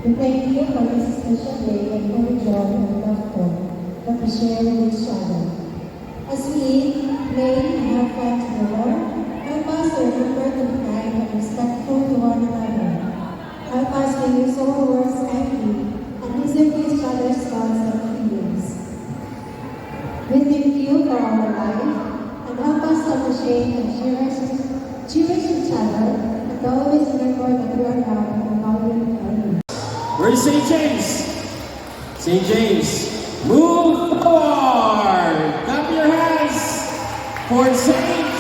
We thank you for this special day and for the joy and laughter that we share with each other. As we eat, play, and have fun together, help us to remember to be kind and respectful to one another. Help us to use our words kindly and listen to each other's thoughts and feelings. We thank you for our life and help us to appreciate and cherish each other and always remember that we are loved and valued by you. Where's St. James? St. James, move forward! Clap your hands for St.